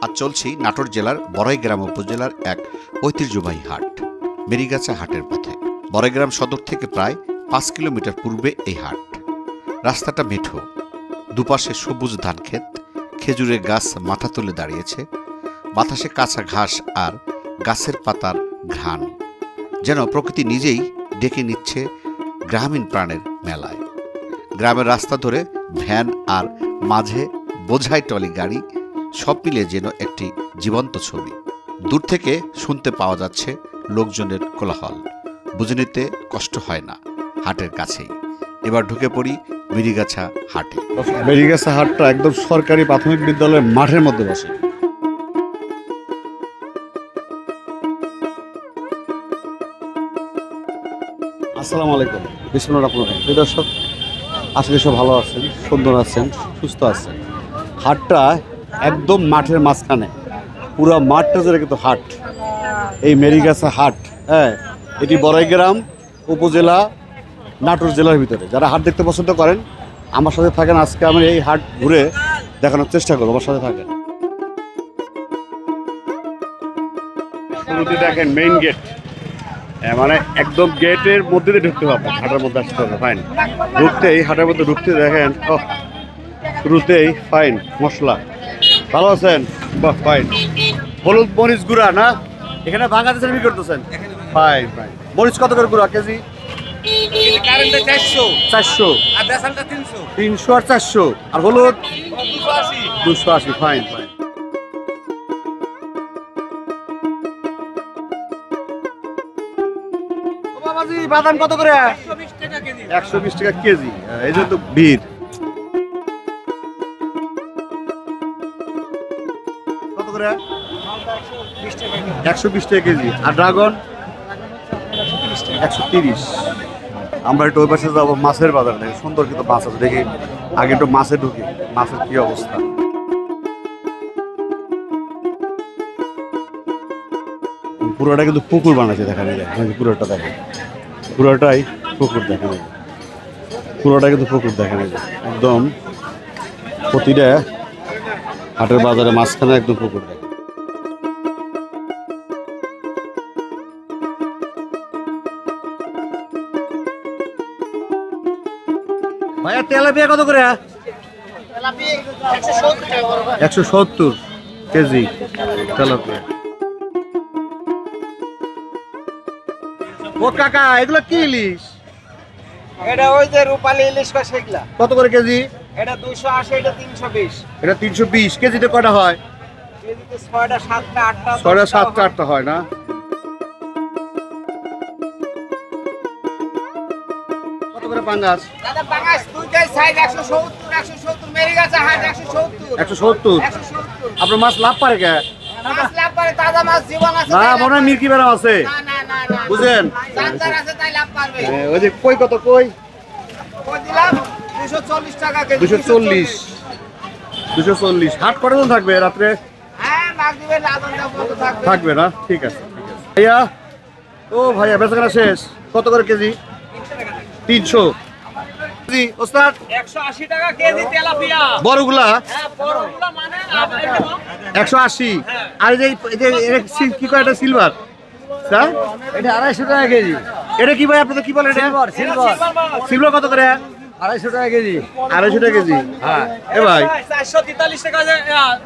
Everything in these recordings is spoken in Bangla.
আজ চলছি নাটোর জেলার বড়াইগ্রাম উপজেলার এক ঐতিহ্যবাহী হাট, মেরিগাছা হাটের পথে। বড়াইগ্রাম সদর থেকে প্রায় 5 কিলোমিটার পূর্বে এই হাট। রাস্তাটা মেঠো, দুপাশে সবুজ ধানক্ষেত, খেজুরের গাছ মাথা তুলে দাঁড়িয়েছে, বাতাসে কাঁচা ঘাস আর গাছের পাতার ঘ্রাণ, যেন প্রকৃতি নিজেই ডেকে নিচ্ছে গ্রামীণ প্রাণের মেলায়। গ্রামের রাস্তা ধরে ভ্যান আর মাঝে বোঝাই ট্রলি গাড়ি, সব মিলে যেন একটি জীবন্ত ছবি। দূর থেকে শুনতে পাওয়া যাচ্ছে লোকজনের কোলাহল, বুঝে নিতে কষ্ট হয় না, হাটের কাছেই। এবার ঢুকে পড়ি মেরিগাছা হাটে। মেরিগাছা হাটটা একদম সরকারি প্রাথমিক বিদ্যালয়ের মাঠের মধ্যে বসে। আসসালামু আলাইকুম, বিসমুল্লাহ রহমানির রহিম। প্রিয় দর্শক, আজকে সব ভালো আছেন, সুন্দর আছেন, সুস্থ আছেন। হাটটা একদম মাঠের মাঝখানে, পুরো মাঠটা জুড়ে কিন্তু হাট। এই মেরিগাছা হাট, হ্যাঁ, এটি বড়াইগ্রাম উপজেলা, নাটোর জেলার ভিতরে। যারা হাট দেখতে পছন্দ করেন আমার সাথে থাকেন। আজকে আমি এই হাট ঘুরে দেখানোর চেষ্টা করবো, আমার সাথে থাকেন। শুরুতে দেখেন মেইন গেট, মানে একদম গেটের মধ্যে দিয়ে ঢুকতে হবে, হাটের মধ্যে আসতে হবে। ফাইন, ঢুকতেই হাটের মধ্যে ঢুকতে দেখেন, ও শুরুতেই ফাইন মশলা। ভালো আছেন? বাহ, ফাইন। হলুদ মরিচ গুঁড়া না, এখানে বাংলাদেশের বিক্রি করতেছেন? Fine fine. মরিচ কত করে গুঁড়া কেজি? 400 300 আর 400। আর হলুদ 280। Fine fine. বাদাম কত করে? 120 টাকা কেজি। এই যে তো ভিড়। কত করে? 120 টাকা কেজি। আর ড্রাগন 130। আমরা একটু ওই পাশে যাবো, মাছের বাজার দেখে সুন্দর কিন্তু মাছ আছে, দেখি আগে একটু মাছে ঢুকি, মাছের কি অবস্থা। পুরোটা কিন্তু পুকুর বানাচ্ছে, দেখা যায় পুরোটা দেখে, পুরোটাই পুকুর দেখা যায়, পুরোটা কিন্তু পুকুর দেখা যায় একদম। প্রতিটা হাটের বাজারে মাঝখানে একদম পুকুর দেখে। ভাইয়া তেলাপিয়া কত করে? 170 কেজি তেলাপিয়া। ও কাকা, এগুলো কি ইলিশ? এটা ওই যে রূপালী ইলিশ কয় সেগুলা। কত করে কেজি? এটা 280, এটা 320। এটা 320। কেজিতে কয়টা হয়? কেজিতে 6টা 7টা 8টা 6টা 7টা 8টা হয় না? কত করে পাঙ্গাস? দাদা পাঙ্গাস দুইটাই সাইজ 170 মেরিগাছা হাট 170। 170। আপনার মাছ লাভ পারে কে? মাছ লাভ পারে, তাজা মাছ জীবন আছে। না, মনে হয় মির্কি বেরাম আছে। না না না না, বুঝেন? জানজার আছে তাই লাভ পারবে। ওই যে কই কত কই? কই দিলাম 240 টাকা কেজি। 240। হাট কতক্ষণ থাকবে রাত্রে? হ্যাঁ, মাছ দিবেন, রাধনটা কত থাকবে? থাকবে না? ঠিক আছে ঠিক আছে। ভাইয়া, ও ভাইয়া বেচাকেনা শেষ। কত করে কেজি? 300 কেজি। ওস্তাদ 180 টাকা কেজি তেলাপিয়া। বড়গুলা? হ্যাঁ, বড়গুলো মানে 180। আর এই যে কি কয়, এটা সিলভার স্যার? এটা 250 টাকা কেজি। এটা কি ভাই, আপনাদের কি বলে এটা? সিলভার কত করে? 250 টাকা কেজি। 250 টাকা কেজি। হ্যাঁ এ ভাই, 443 টাকা,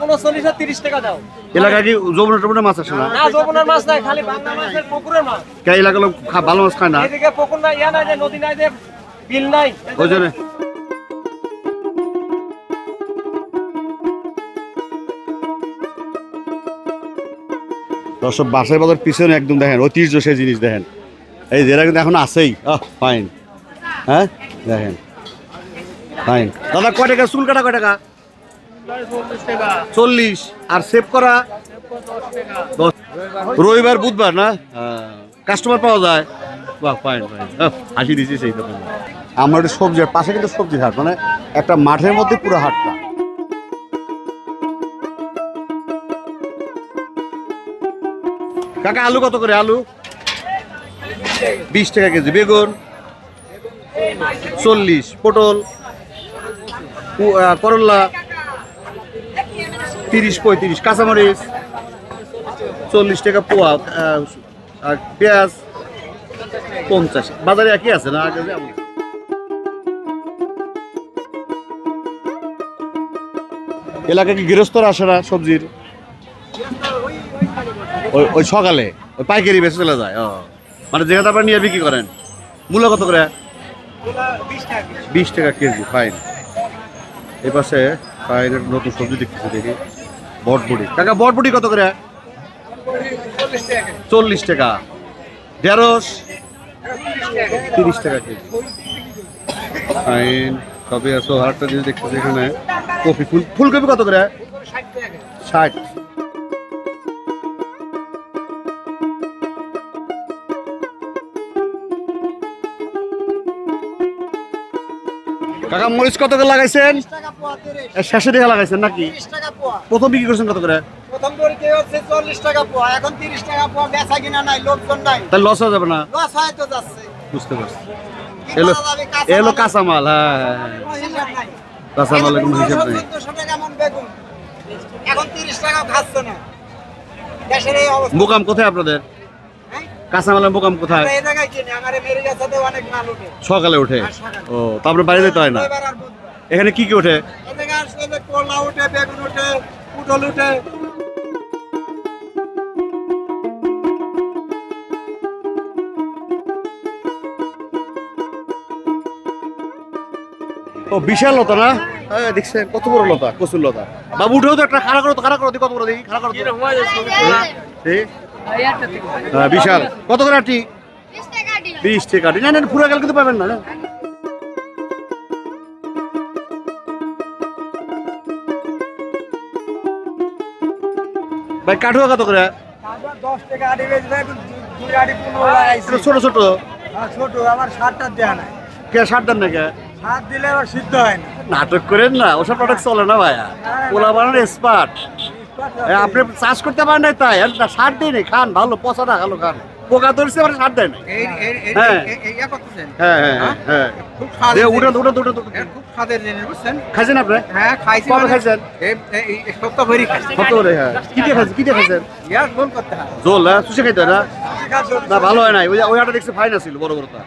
39 আর 30 টাকা দাও। এলাকায় কি যমুনা টমুনা মাছ আসে না? না, যমুনার মাছ নাই, খালি বাংলা মাছের পুকুরের মাছ। কে এলাকার লোক ভালো মাছ খায় না? এদিকে পুকুর নাই, ইয়া নাই, যে নদী নাই, যে বিল নাই, ওই জন্য। দর্শক, বাসায় বাজার পিছনে একদম দেখেন ঐতিহ্য সেই জিনিস দেখেন, এই যেটা কিন্তু এখন আছেই। ফাইন, হ্যাঁ দেখেন ফাইন। দাদা কয় টাকা চুল কাটা? কয় টাকা? 40। আর সেভ করা? রবিবার বুধবার না? কাস্টমার পাওয়া যায়? বাহ, ফাইন ফাইন। হাসি দিচ্ছি সেই কথা। আমরা একটু সবজি, পাশে কিন্তু সবজির হাট, মানে একটা মাঠের মধ্যে পুরো হাটটা। কাকা আলু কত করে? আলু 20 টাকা কেজি। বেগুন 40। পটল, করলা 30-35 কাঁচামরিচ 40 টাকা পোয়া, আর পেঁয়াজ 50। বাজারে একই আছে না আগে যেমন? এলাকায় কি গৃহস্থরা আসে না সবজির? ওই সকালে ওই পাইকারি বেচে চলে যায়। মানে যেখানে আপনারা নিয়ে বিক্রি করেন। মূল্য কত করে? 20 টাকা কেজি। ফাইন। এই পাশে ফাইনের নতুন সবজি দেখতেছি, দেখি বটবুটি। কাকা বটবুটি কত করে? 40 টাকা। ঢেঁড়স 30 টাকা কেজি। ফাইন। তবে আসো আরেকটা জিনিস দেখতেছি এখানে, কপি, ফুলকপি কত করে? 60। কাকা মরিচ কত করে লাগাইছেন? শেষে টাকা লাগাইছেন নাকি? প্রথম বিক্রি করছেন কত করে? প্রথম বিক্রি হচ্ছে 40 টাকা পোয়া, এখন 30 টাকা পোয়া। বেচা কিনা নাই, লোকজন নাই, তাহলে লস হয়ে যাবে না? লস হয় তো যাচ্ছে। বুঝতে পারছি। এলো কাঁচামাল। হ্যাঁ, কাঁচামালের কোনো হিসাব নেই। 1400 টাকা মন বেগুন, এখন 30 টাকা খাচ্ছে না। দেশের এই অবস্থা। মোকাম কোথায় আপনাদের? কাঁচামালের মোকাম কোথায়? এই জায়গায় কিনে আমার মেরে গাছাতে অনেক মাল ওঠে সকালে উঠে। ও, তারপরে বাইরে যেতে হয় না? এবার আর বুধবার এখানে কি কি ওঠে? এই জায়গায় আসলে করলা ওঠে, বেগুন ওঠে, পটল ওঠে। ও, বিশাল লতা না? হ্যাঁ, দেখছেন কত বড় লতা, কচুর লতা। বাবু উঠেও তো একটা খাড়া করো তো, খাড়া করো কত বড় দেখি, খাড়া করো তো। হ্যাঁ, বিশাল। কত করে আটি? 20 টাকা আটি। না না, পুরো গেল কিন্তু পাবেন না। ভাই কাঠুয়া কত করে? 10 টাকা আড়ি বেচবে, এখন 2 আড়ি 15 আইছে। ছোট ছোট। ছোট আমার 60টা দেয়া নাই। কে 60 দেন না কে? 7 দিলে আবার সিদ্ধ হয় না। নাটক করেন না, ওসব প্রোডাক্ট চলে না ভাইয়া। পোলা বানানোর এক্সপার্ট। আপনি চাষ করতে পারেন নাই তাই না? 60 দিন খান, ভালো পচা না খালো খান। পোকা ধরছে আবার 60 দেয় না। হ্যাঁ ইয়া করতেছেন। হ্যাঁ হ্যাঁ হ্যাঁ। খুব স্বাদ। উঠে খুব স্বাদের জিনিস বুঝছেন? খাইছেন আপনি? হ্যাঁ খাইছি। কবে খাইছেন? এই সপ্তাহ ভরি খাইছি। কত করে? হ্যাঁ, কি দিয়ে খাইছেন? কি দিয়ে খাইছেন? ইয়া গোল করতে হয়। জোল? হ্যাঁ, সুশে খাইতে হয় না? না, ভালো হয় নাই। ওই আটা দেখছি ফাইন ছিল, বড় বড়টা।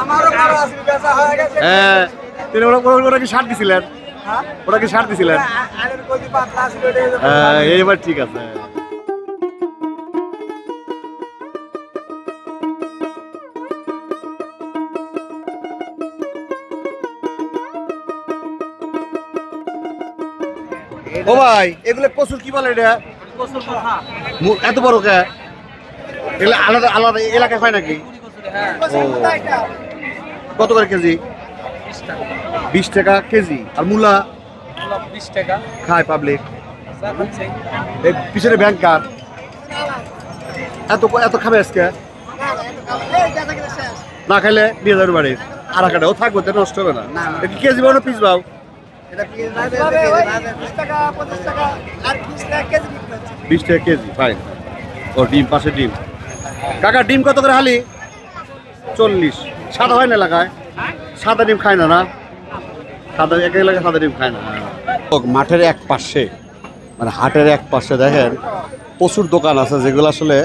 আমারও বড় আছে, বেচা হয়ে গেছে। হ্যাঁ, তিনি ওরা কি 60 দিছিলেন? হ্যাঁ? ওরা কি 60 দিছিলেন? আলের কদি পাতলা আছে ওটা। হ্যাঁ, এইবার ঠিক আছে। ও ভাই, এগুলো কচুর কি বলে এটা? কচুর কথা। এত বড় কে? এগুলো আলাদা আলাদা এলাকায় হয় নাকি? কত করে কেজি? 20 টাকা কেজি। আর মূলা? 20 টাকা খায় পাবলিক। এই পিছনে ব্যাংক কার? এত এত খাবে আজকে? না খাইলে নিয়ে যাবে বাড়ি। আর কাটাও থাকবো, তো নষ্ট হবে না। একটু কেজি বানো পিস বাও। 20 টাকা কেজি। ফাইন। ও, ডিম পাশে ডিম। কাকা ডিম কত করে হালি? 40। সাদা হয় না এলাকায়? সাদা ডিম খায় না? না, সাদা এক এলাকায় সাদা ডিম খায় না। মাঠের এক পাশে, মানে হাটের এক পাশে দেখেন প্রচুর দোকান আছে যেগুলো আসলে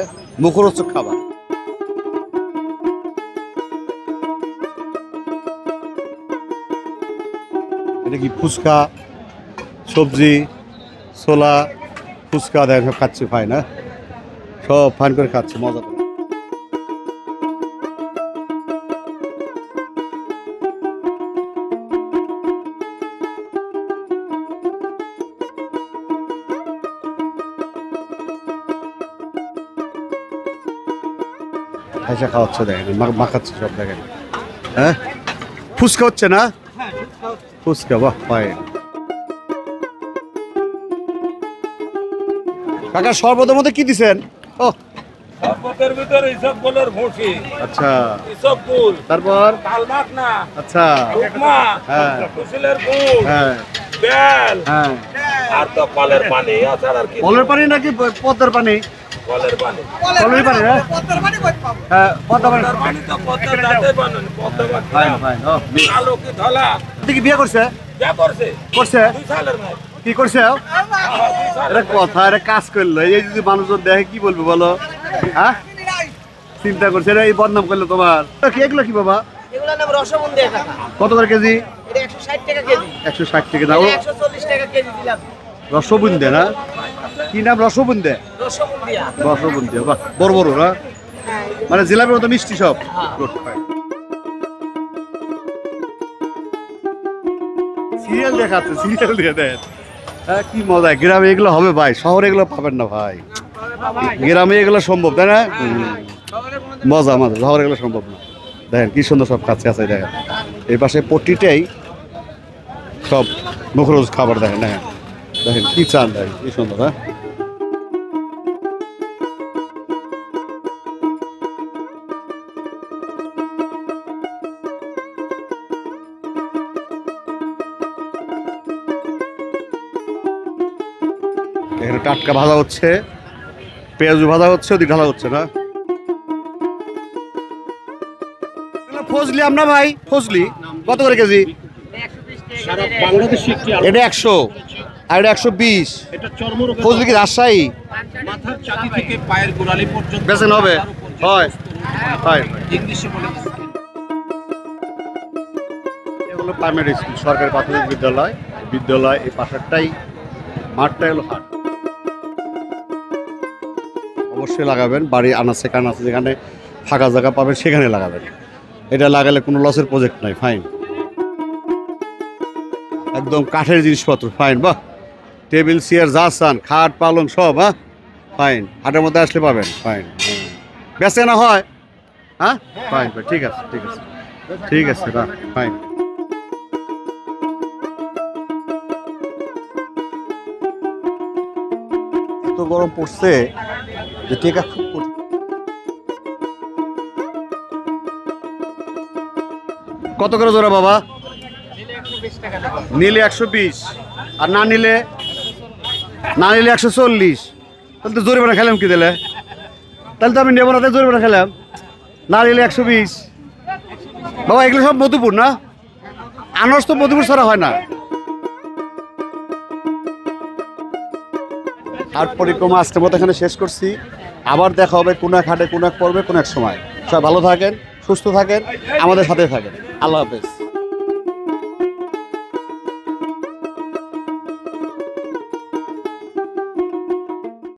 মুখরোচক খাবার। এটা কি ফুচকা, সবজি, ছোলা, ফুচকা দেখেন সব খাচ্ছি। ফাইন। হ্যাঁ, সব ফাইন করে খাচ্ছি, মজা করে। খাইসা খাওয়াচ্ছে দেখেন, মাখাচ্ছে সব দেখেন। হ্যাঁ, ফুচকা হচ্ছে না? ফুচকা, বাহ ফাইন। কাকা শরবতের মধ্যে কি দিছেন? ও, শরবতের ভিতরে ইসবগুলের ভুসি, আচ্ছা। ইসবগুল, তারপর? তালমাখনা, আচ্ছা। উপমা, হ্যাঁ। কুশিলের গুড়, হ্যাঁ বেল, হ্যাঁ। আর তো কলের পানি আছে। আর কি কলের পানি নাকি পদ্মার পানি? কলের পানি? কলের পানি। হ্যাঁ হ্যাঁ, পদ্মা পানি। কলের পানি তো পদ্মার দাঁতে বানান, পদ্মা ফাইন ফাইন। ও, আলো কি ধলা। আপনি কি বিয়ে করছে? যা করছে করছে? 2 সালের ভাই। কি করছে এটা কথা, এটা কাজ করলো, এই যদি মানুষজন দেখে কি বলবে বলো? হ্যাঁ, চিন্তা করছে এই বদনাম করলো তোমার। কি এগুলো কি বাবা? এগুলোর নাম রসমুন্দি কাকা। কত করে কেজি? এটা 160 টাকা কেজি। 160 টাকা দাও। 140 টাকা কেজি দিলাম। রসবুন্দে না? কি নাম? রসবুন্দে? রসমুন্দিয়া। রসবুন্দে, বাহ, বড় বড় না? মানে জিলাপির মতো মিষ্টি সব। Good, fine. সিরিয়াল দেখাচ্ছে, সিরিয়াল দিয়ে দেন। হ্যাঁ, কি মজা। গ্রামে এগুলো হবে ভাই, শহরে এগুলো পাবেন না ভাই। গ্রামে এগুলো সম্ভব, তাই না? মজা মজা, শহরে এগুলো সম্ভব না। দেখেন কি সুন্দর সব কাছে আছে, দেখেন এই পাশে পট্টিটাই সব মুখরোজ খাবার। দেখেন দেখেন দেখেন কি চান, দেখেন কি সুন্দর। হ্যাঁ, এখানে টাটকা ভাজা হচ্ছে, পেঁয়াজু ভাজা হচ্ছে, ওদিকে ঢালা হচ্ছে না? ফজলি আমরা ভাই, ফজলি কত করে কেজি? এটা 100 আর এটা 120। ফজলি কি রাজশাহী? মাথার চাঁদি থেকে পায়ের গোড়ালি পর্যন্ত বেচেন হবে? হয় হয়। ইংলিশে বলে এগুলো প্রাইমারি স্কুল, সরকারি প্রাথমিক বিদ্যালয়। বিদ্যালয় এই পাশেরটাই, মাঠটা হলো হাট। অবশ্যই লাগাবেন, বাড়ি আনাচে কানাচে যেখানে ফাঁকা জায়গা পাবেন সেখানে লাগাবেন। এটা লাগালে কোনো লসের প্রজেক্ট নাই। ফাইন, একদম কাঠের জিনিসপত্র। ফাইন, বাহ, টেবিল চেয়ার যা চান, খাট পালং সব। হ্যাঁ, ফাইন, হাটের মধ্যে আসলে পাবেন। ফাইন, বেচে না হয়? হ্যাঁ, ফাইন ফাইন, ঠিক আছে ঠিক আছে ঠিক আছে, রাখ। ফাইন। এত গরম পড়ছে যে টেকা খুব কঠিন। কত করে জোড়া বাবা? নিলে 120 আর না নিলে 140। তাহলে তো জরিমানা খেলাম কি দিলে? তাহলে তো আমি নেবো না, তাই জরিমানা খেলাম। না নিলে 120। বাবা এগুলো সব মধুপুর না? আনারস তো মধুপুর ছাড়া হয় না। হাট পরিক্রমা আজকের মতো এখানে শেষ করছি। আবার দেখা হবে কোন এক হাটে, কোন এক পর্বে, কোন এক সময়। সবাই ভালো থাকেন, সুস্থ থাকেন, আমাদের সাথে থাকেন। আল্লাহ হাফেজ।